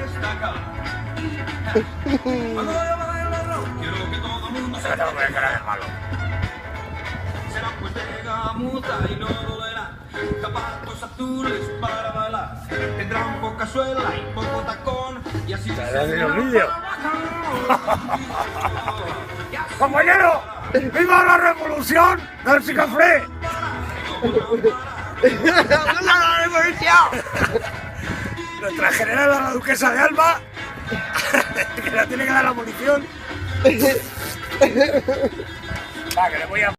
destacar. Cuando yo baje el arroz, quiero que todo el mundo se tengo que cara de malo. Será pues de gamuza y no dolerá. Zapatos azules para bailar. Tendrán poca suela y poco tacón. Y así se el vídeo. ¡Compañero! ¡Viva la revolución del Psicafré! ¡La revolución! Nuestra general, la duquesa de Alba, que la tiene que dar la munición. Va, que le voy a...